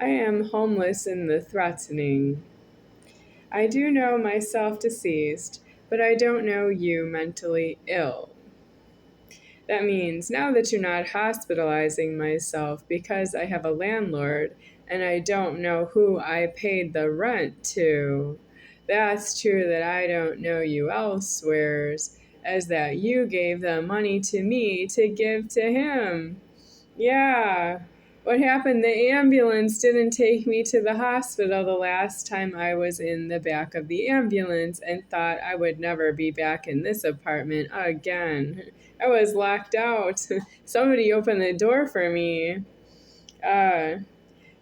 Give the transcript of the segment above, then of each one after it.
I am homeless in the threatening. I do know myself deceased, but I don't know you mentally ill. That means now that you're not hospitalizing myself because I have a landlord and I don't know who I paid the rent to. That's true that I don't know you elsewheres, as that you gave the money to me to give to him. Yeah. What happened? The ambulance didn't take me to the hospital the last time I was in the back of the ambulance and thought I would never be back in this apartment again. I was locked out. Somebody opened the door for me.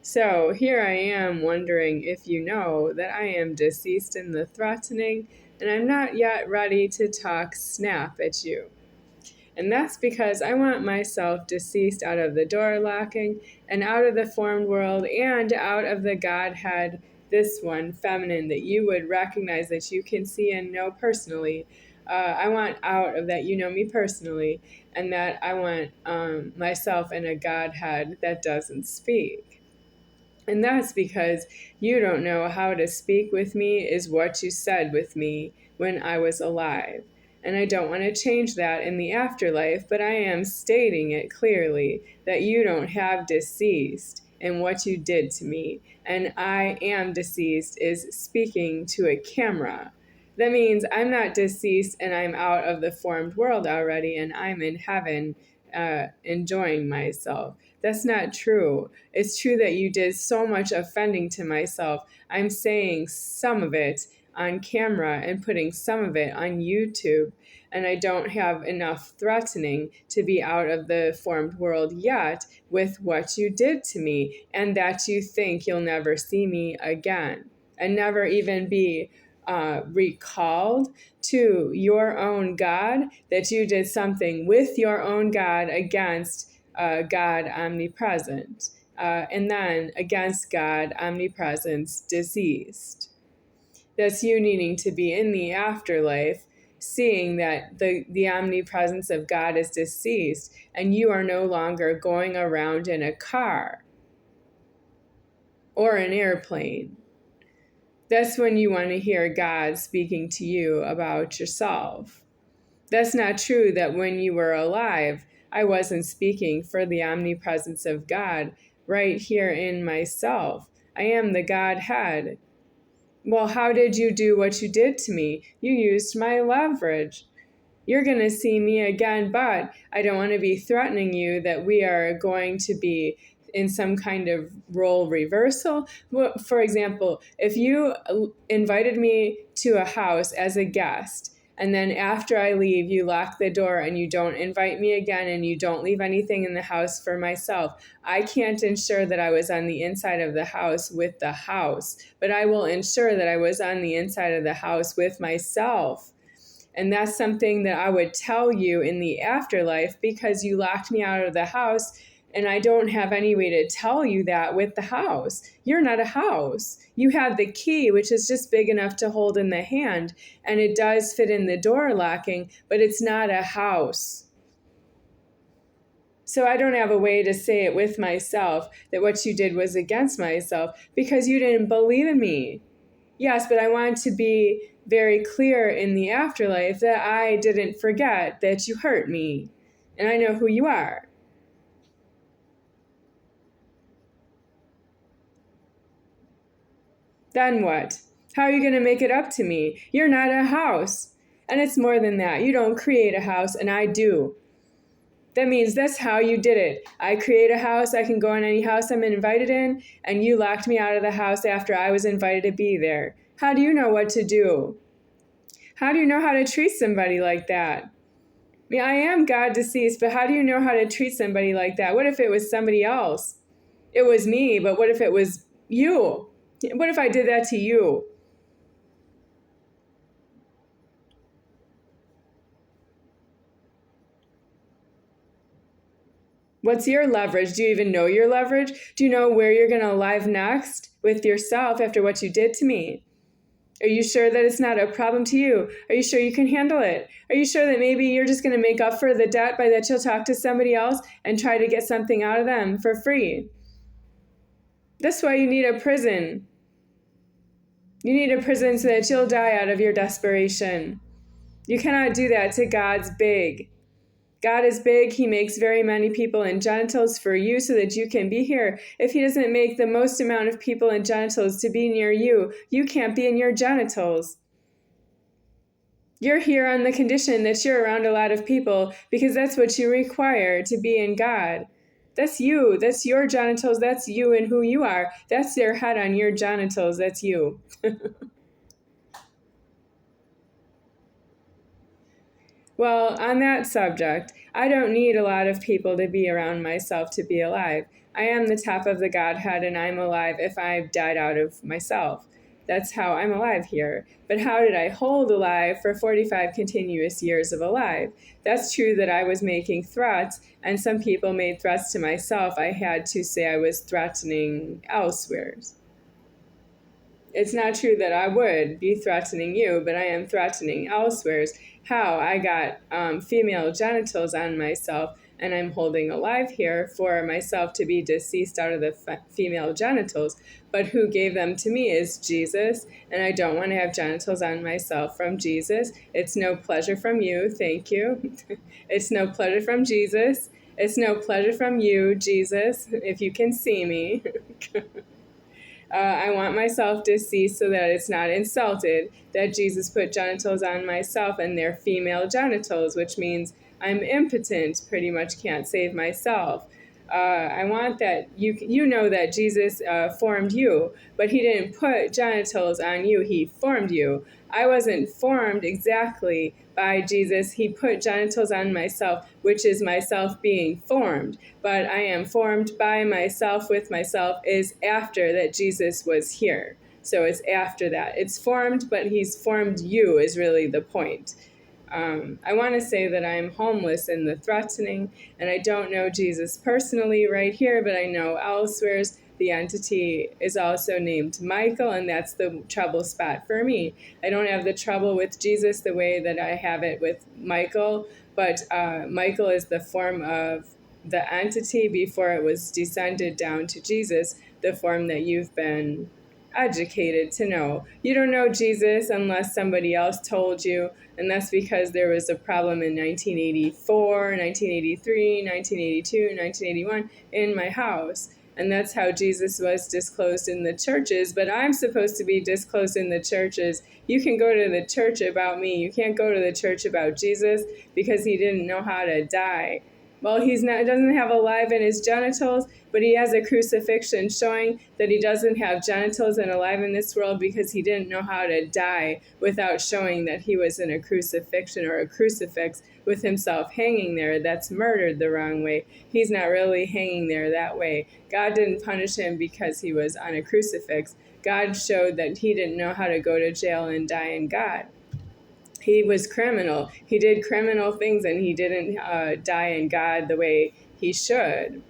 So here I am wondering if you know that I am deceased in the threatening and I'm not yet ready to talk snap at you. And that's because I want myself deceased out of the door locking and out of the formed world and out of the Godhead, this one, feminine, that you would recognize, that you can see and know personally. I want out of that you know me personally, and that I want myself in a Godhead that doesn't speak. And that's because you don't know how to speak with me is what you said with me when I was alive. And I don't want to change that in the afterlife, but I am stating it clearly that you don't have deceased in what you did to me. And I am deceased is speaking to a camera. That means I'm not deceased and I'm out of the formed world already and I'm in heaven enjoying myself. That's not true. It's true that you did so much offending to myself. I'm saying some of it on camera and putting some of it on YouTube, and I don't have enough threatening to be out of the formed world yet with what you did to me, and that you think you'll never see me again and never even be recalled to your own God, that you did something with your own God against God omnipresent, and then against God omnipresence deceased. That's you needing to be in the afterlife, seeing that the omnipresence of God is deceased, and you are no longer going around in a car or an airplane. That's when you want to hear God speaking to you about yourself. That's not true that when you were alive, I wasn't speaking for the omnipresence of God right here in myself. I am the Godhead. Well, how did you do what you did to me? You used my leverage. You're going to see me again, but I don't want to be threatening you that we are going to be in some kind of role reversal. For example, if you invited me to a house as a guest, and then after I leave, you lock the door and you don't invite me again and you don't leave anything in the house for myself, I can't ensure that I was on the inside of the house with the house, but I will ensure that I was on the inside of the house with myself. And that's something that I would tell you in the afterlife because you locked me out of the house, and I don't have any way to tell you that with the house. You're not a house. You have the key, which is just big enough to hold in the hand, and it does fit in the door locking, but it's not a house. So I don't have a way to say it with myself that what you did was against myself because you didn't believe in me. Yes, but I want to be very clear in the afterlife that I didn't forget that you hurt me, and I know who you are. Then what? How are you going to make it up to me? You're not a house. And it's more than that. You don't create a house, and I do. That means that's how you did it. I create a house, I can go in any house I'm invited in, and you locked me out of the house after I was invited to be there. How do you know what to do? How do you know how to treat somebody like that? I mean, I am God deceased, but how do you know how to treat somebody like that? What if it was somebody else? It was me, but what if it was you? What if I did that to you? What's your leverage? Do you even know your leverage? Do you know where you're going to live next with yourself after what you did to me? Are you sure that it's not a problem to you? Are you sure you can handle it? Are you sure that maybe you're just going to make up for the debt by that you'll talk to somebody else and try to get something out of them for free? That's why you need a prison. You need a prison so that you'll die out of your desperation. You cannot do that to God's big. God is big. He makes very many people in genitals for you so that you can be here. If he doesn't make the most amount of people in genitals to be near you, you can't be in your genitals. You're here on the condition that you're around a lot of people because that's what you require to be in God. That's you. That's your genitals. That's you and who you are. That's their head on your genitals. That's you. Well, on that subject, I don't need a lot of people to be around myself to be alive. I am the top of the Godhead, and I'm alive if I've died out of myself. That's how I'm alive here. But how did I hold alive for 45 continuous years of alive? That's true that I was making threats, and some people made threats to myself. I had to say I was threatening elsewhere. It's not true that I would be threatening you, but I am threatening elsewhere. How I got female genitals on myself, and I'm holding alive here for myself to be deceased out of the female genitals. But who gave them to me is Jesus, and I don't want to have genitals on myself from Jesus. It's no pleasure from you. Thank you. It's no pleasure from Jesus. It's no pleasure from you, Jesus, if you can see me. I want myself deceased so that it's not insulted that Jesus put genitals on myself and they're female genitals, which means I'm impotent, pretty much can't save myself. I want that you know that Jesus formed you, but he didn't put genitals on you, he formed you. I wasn't formed exactly by Jesus. He put genitals on myself, which is myself being formed. But I am formed by myself with myself is after that Jesus was here. So it's after that. It's formed, but he's formed you is really the point. I want to say that I'm homeless in the threatening, and I don't know Jesus personally right here, but I know elsewhere the entity is also named Michael, and that's the trouble spot for me. I don't have the trouble with Jesus the way that I have it with Michael, but Michael is the form of the entity before it was descended down to Jesus, the form that you've been educated to know. You don't know Jesus unless somebody else told you, and that's because there was a problem in 1984, 1983, 1982, 1981 in my house. And that's how Jesus was disclosed in the churches, but I'm supposed to be disclosed in the churches. You can go to the church about me. You can't go to the church about Jesus because he didn't know how to die. Well, doesn't have alive in his genitals, but he has a crucifixion showing that he doesn't have genitals and alive in this world because he didn't know how to die without showing that he was in a crucifixion or a crucifix with himself hanging there. That's murdered the wrong way. He's not really hanging there that way. God didn't punish him because he was on a crucifix. God showed that he didn't know how to go to jail and die in God. He was criminal. He did criminal things, and he didn't die in God the way he should.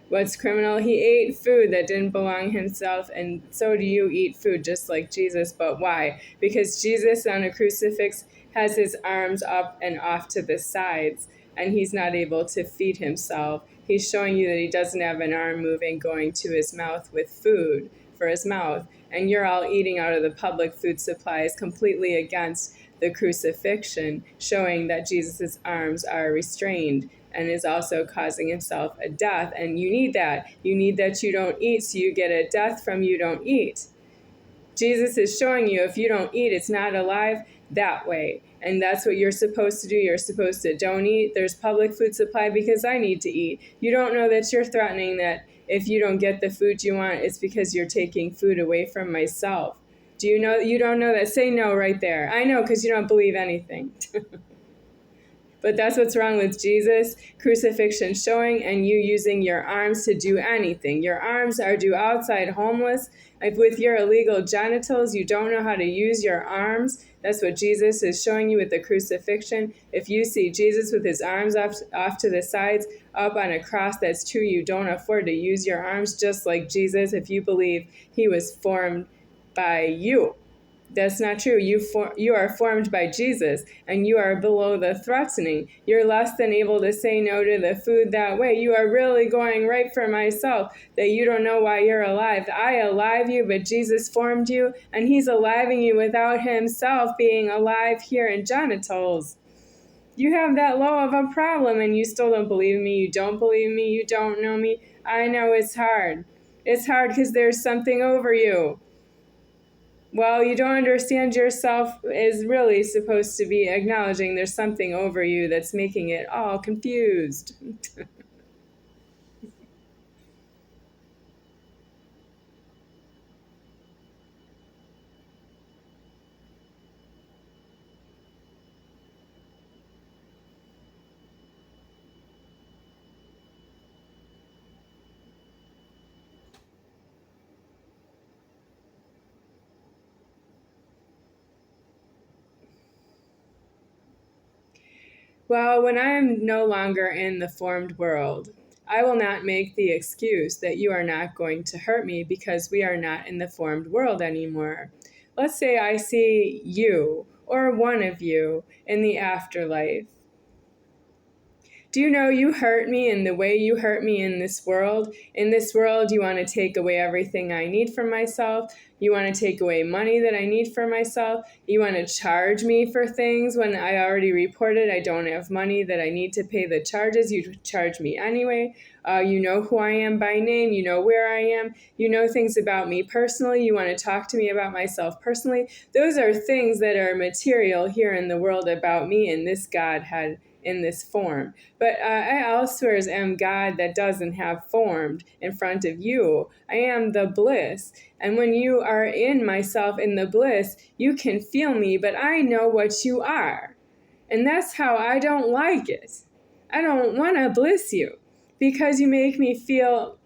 What's criminal? He ate food that didn't belong himself, and so do you eat food just like Jesus. But why? Because Jesus on a crucifix has his arms up and off to the sides, and he's not able to feed himself. He's showing you that he doesn't have an arm moving going to his mouth with food for his mouth. And you're all eating out of the public food supplies completely against the crucifixion, showing that Jesus' arms are restrained and is also causing himself a death. And you need that. You need that you don't eat, so you get a death from you don't eat. Jesus is showing you if you don't eat, it's not alive that way. And that's what you're supposed to do. You're supposed to don't eat. There's public food supply because I need to eat. You don't know that you're threatening that if you don't get the food you want, it's because you're taking food away from myself. Do you know? You don't know that? Say no right there. I know because you don't believe anything. But that's what's wrong with Jesus, crucifixion showing, and you using your arms to do anything. Your arms are due outside homeless. If with your illegal genitals, you don't know how to use your arms. That's what Jesus is showing you with the crucifixion. If you see Jesus with his arms off to the sides, up on a cross, that's true. You don't afford to use your arms just like Jesus if you believe he was formed by you. That's not true. You are formed by Jesus, and you are below the threatening. You're less than able to say no to the food that way. You are really going right for myself, that you don't know why you're alive. I alive you, but Jesus formed you, and he's aliving you without himself being alive here in genitals. You have that low of a problem, and you still don't believe me. You don't believe me. You don't know me. I know it's hard. It's hard because there's something over you. Well, you don't understand yourself is really supposed to be acknowledging there's something over you that's making it all confused. Well, when I am no longer in the formed world, I will not make the excuse that you are not going to hurt me because we are not in the formed world anymore. Let's say I see you or one of you in the afterlife. Do you know you hurt me in the way you hurt me in this world? In this world, you want to take away everything I need for myself. You want to take away money that I need for myself. You want to charge me for things when I already reported I don't have money that I need to pay the charges. You charge me anyway. You know who I am by name. You know where I am. You know things about me personally. You want to talk to me about myself personally. Those are things that are material here in the world about me and this Godhead in this form. But I elsewhere am God that doesn't have formed in front of you. I am the bliss. And when you are in myself in the bliss, you can feel me, but I know what you are. And that's how I don't like it. I don't want to bliss you because you make me feel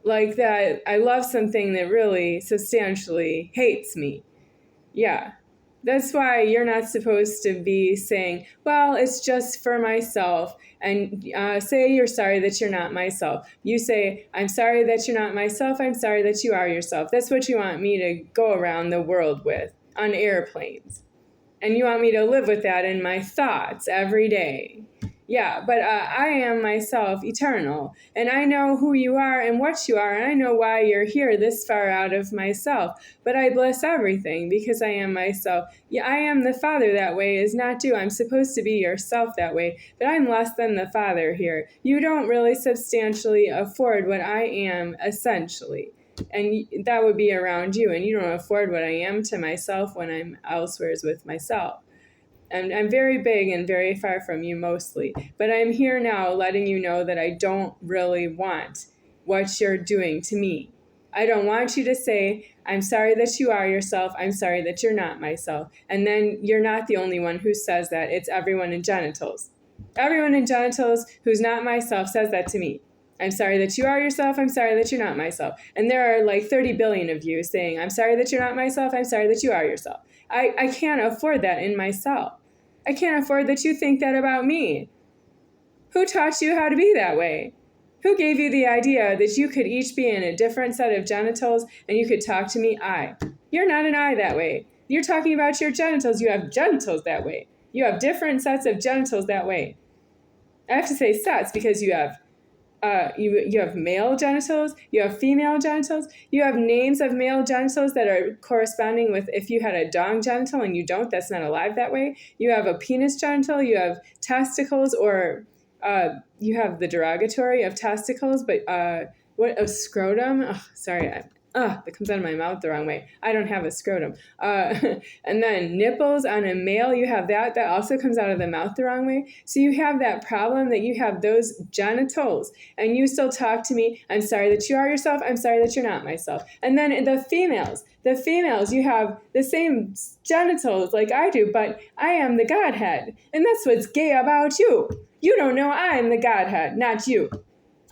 like that I love something that really substantially hates me. Yeah. That's why you're not supposed to be saying, well, it's just for myself, and say you're sorry that you're not myself. You say, I'm sorry that you're not myself. I'm sorry that you are yourself. That's what you want me to go around the world with on airplanes. And you want me to live with that in my thoughts every day. Yeah, but I am myself eternal, and I know who you are and what you are, and I know why you're here this far out of myself. But I bless everything because I am myself. Yeah, I am the Father that way is not due. I'm supposed to be yourself that way, but I'm less than the Father here. You don't really substantially afford what I am essentially. And that would be around you, and you don't afford what I am to myself when I'm elsewhere with myself. And I'm very big and very far from you mostly. But I'm here now letting you know that I don't really want what you're doing to me. I don't want you to say, I'm sorry that you are yourself. I'm sorry that you're not myself. And then you're not the only one who says that. It's everyone in genitals. Everyone in genitals who's not myself says that to me. I'm sorry that you are yourself. I'm sorry that you're not myself. And there are like 30 billion of you saying, I'm sorry that you're not myself. I'm sorry that you are yourself. I can't afford that in myself. I can't afford that you think that about me. Who taught you how to be that way? Who gave you the idea that you could each be in a different set of genitals and you could talk to me I? You're not an I that way. You're talking about your genitals. You have genitals that way. You have different sets of genitals that way. I have to say sets because you have you have male genitals, you have female genitals, you have names of male genitals that are corresponding with if you had a dong genital and you don't, that's not alive that way. You have a penis genital, you have testicles, or you have the derogatory of testicles, but what of scrotum? Oh, sorry, that comes out of my mouth the wrong way. I don't have a scrotum. And then nipples on a male, you have that. That also comes out of the mouth the wrong way. So you have that problem that you have those genitals. And you still talk to me, I'm sorry that you are yourself. I'm sorry that you're not myself. And then the females, you have the same genitals like I do, but I am the Godhead. And that's what's gay about you. You don't know I'm the Godhead, not you.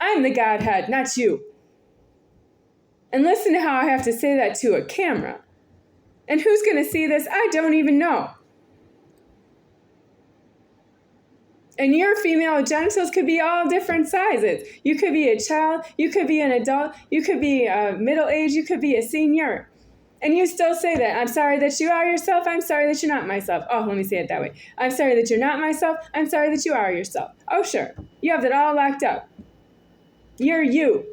I'm the Godhead, not you. And listen to how I have to say that to a camera. And who's going to see this? I don't even know. And your female genitals could be all different sizes. You could be a child. You could be an adult. You could be middle-aged. You could be a senior. And you still say that. I'm sorry that you are yourself. I'm sorry that you're not myself. Oh, let me say it that way. I'm sorry that you're not myself. I'm sorry that you are yourself. Oh, sure. You have that all locked up. You're you.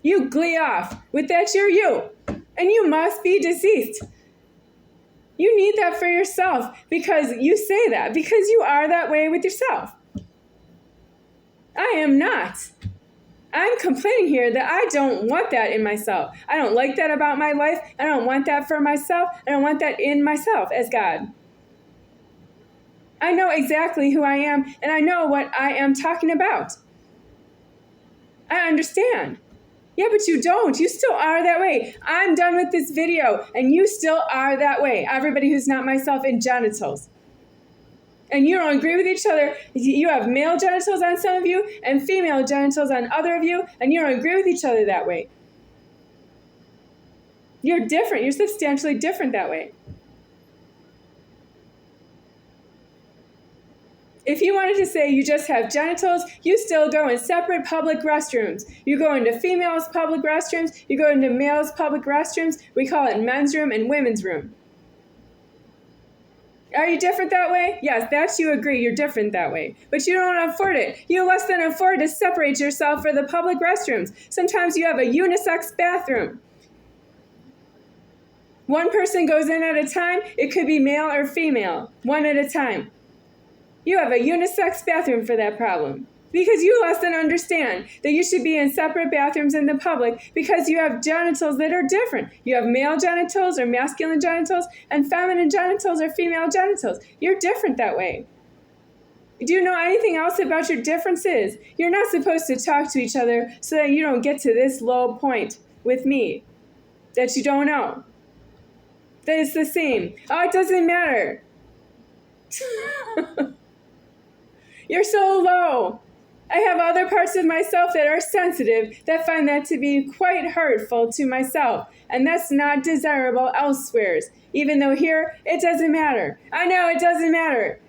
You glee off with that you're you. And you must be deceased. You need that for yourself because you say that, because you are that way with yourself. I am not. I'm complaining here that I don't want that in myself. I don't like that about my life. I don't want that for myself. I don't want that in myself as God. I know exactly who I am, and I know what I am talking about. I understand. Yeah, but you don't. You still are that way. I'm done with this video, and you still are that way. Everybody who's not myself in genitals. And you don't agree with each other. You have male genitals on some of you and female genitals on other of you, and you don't agree with each other that way. You're different. You're substantially different that way. If you wanted to say you just have genitals, you still go in separate public restrooms. You go into females' public restrooms. You go into males' public restrooms. We call it men's room and women's room. Are you different that way? Yes, that's you agree. You're different that way. But you don't afford it. You less than afford to separate yourself for the public restrooms. Sometimes you have a unisex bathroom. One person goes in at a time. It could be male or female. One at a time. You have a unisex bathroom for that problem. Because you less than understand that you should be in separate bathrooms in the public because you have genitals that are different. You have male genitals or masculine genitals and feminine genitals or female genitals. You're different that way. Do you know anything else about your differences? You're not supposed to talk to each other so that you don't get to this low point with me that you don't know. That it's the same. Oh, it doesn't matter. You're so low. I have other parts of myself that are sensitive that find that to be quite hurtful to myself, and that's not desirable elsewhere, even though here it doesn't matter. I know it doesn't matter.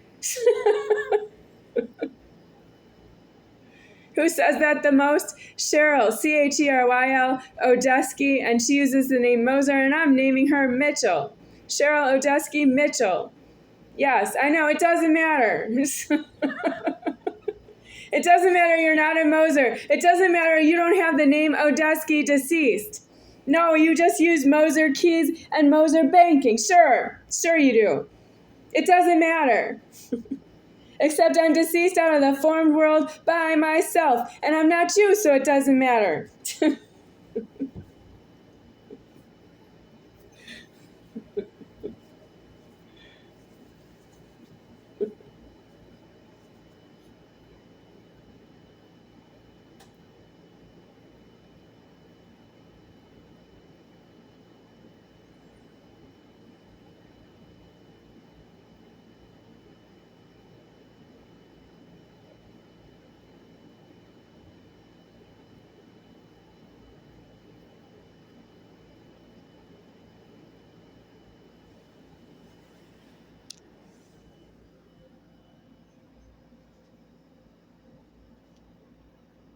Who says that the most? Cheryl, Cheryl, Odesky, and she uses the name Moser, and I'm naming her Mitchell. Cheryl Odesky Mitchell. Yes, I know, it doesn't matter. It doesn't matter you're not a Moser. It doesn't matter you don't have the name Odesky deceased. No, you just use Moser keys and Moser banking. Sure you do. It doesn't matter. Except I'm deceased out of the formed world by myself, and I'm not you, so it doesn't matter.